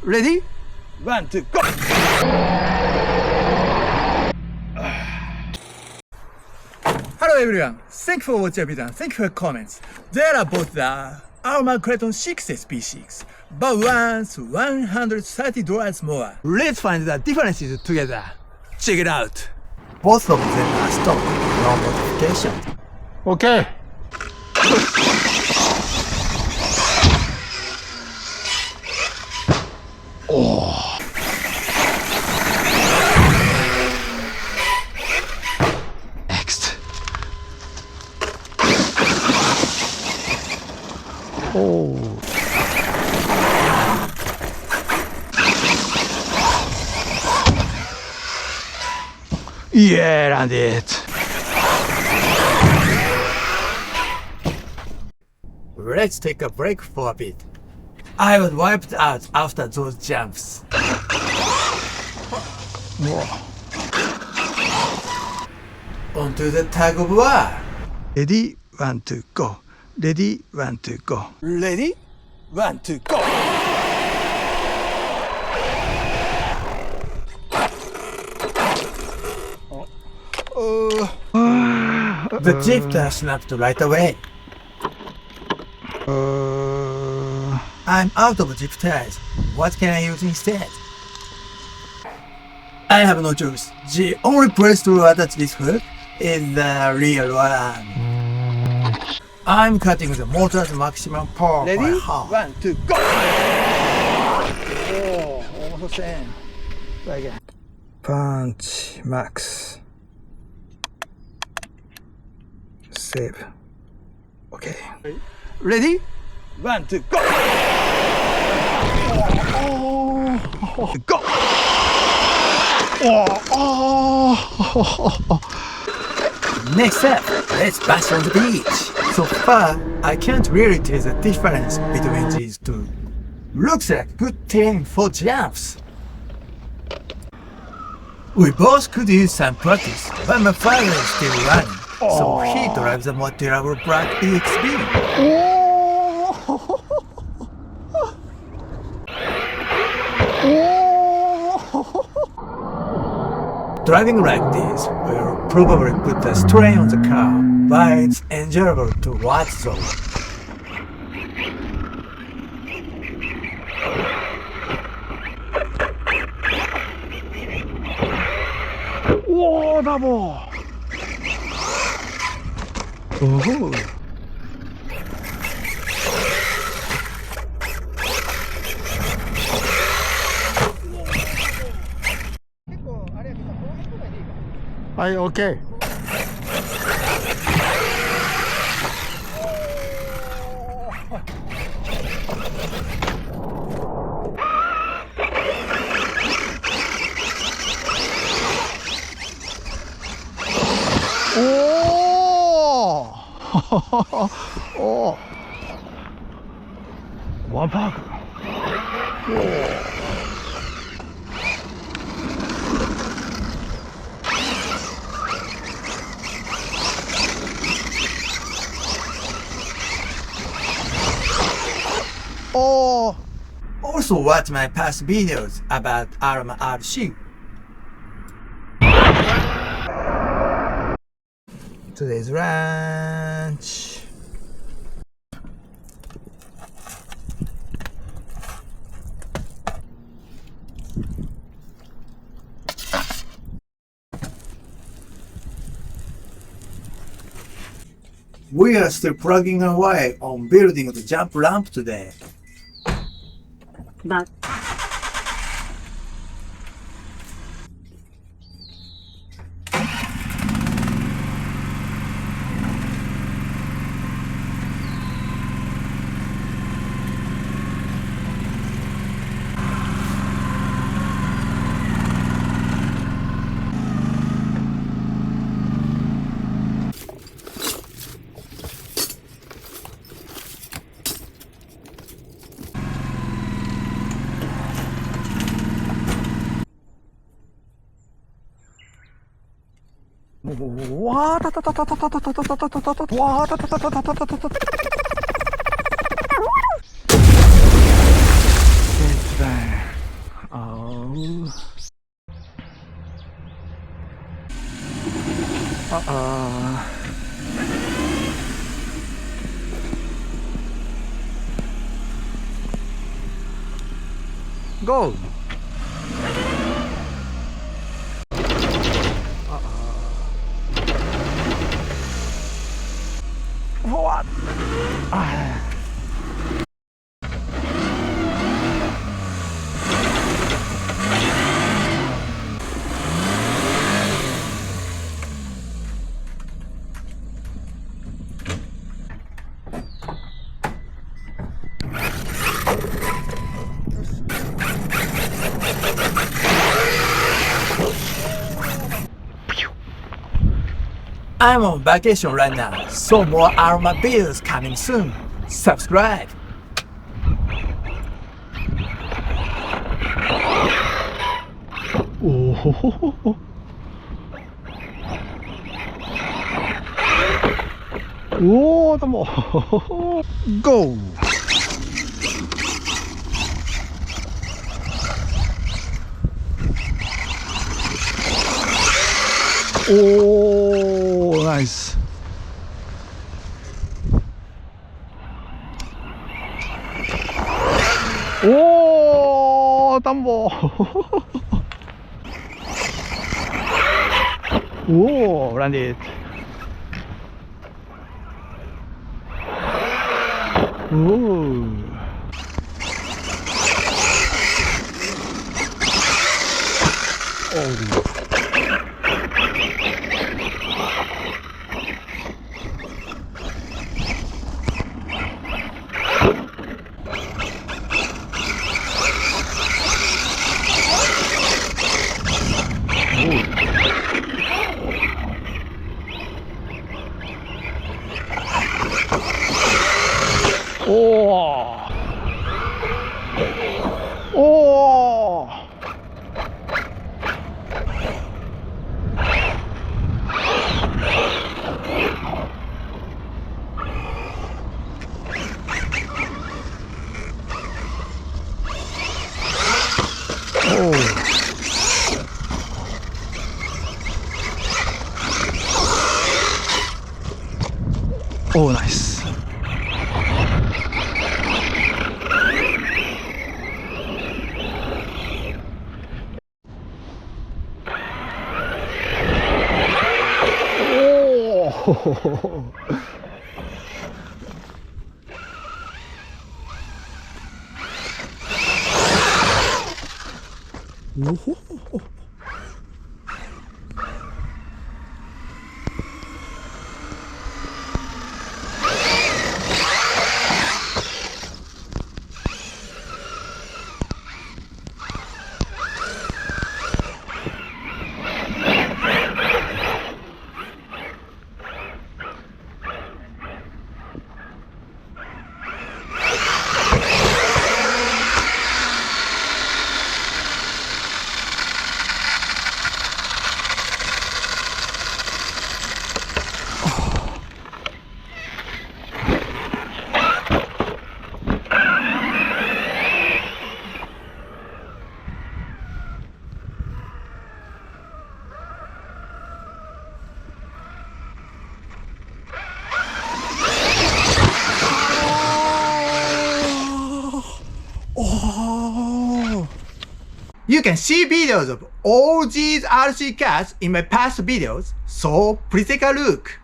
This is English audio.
Ready? 1, 2, go! Hello everyone, thank you for watching the video and thank you for your comments. There are both the ARRMAKRATON 6 SP6, but one's $130 more. Let's find the differences together. Check it out. Both of them are stock, no modification. Okay. Oh. Next. Oh. Yeah, and it. Let's take a break for a bit. I was wiped out after those jumps. Onto the tug of war. Ready, 1, 2, go. Ready, 1, 2, go. Ready, 1, 2, go. The drifter snapped right away. I'm out of zip ties. What can I use instead? I have no choice. The only place to attach this hook is the rear one. I'm cutting the motor's maximum power. Ready? 1, 2, go! Oh, almost the same. Try again. Punch max. Save. Okay. Ready? 1, 2, go! Oh, go! Oh. Next up, let's bash on the beach. So far, I can't really tell the difference between these two. Looks like good thing for jumps. We both could use some practice, but my father is still running, so he drives a more durable black EXB. Driving like this will probably put a strain on the car, but it's enjoyable to watch though. Whoa, double! Oh. Hi, okay. Oh, one pack. Oh. Also watch my past videos about Arrma RC. Today's lunch. We are still plugging away on building the jump ramp today. But Go! What? I'm on vacation right now, so more Arrma videos coming soon. Subscribe! 오호호호호. 오, 뭐. Go! 오, 나이스. 오, 담보. 오, 란딧. 오. 오. 오. 오, 나이스. 오. 오호. You can see videos of all these RC cars in my past videos, so please take a look.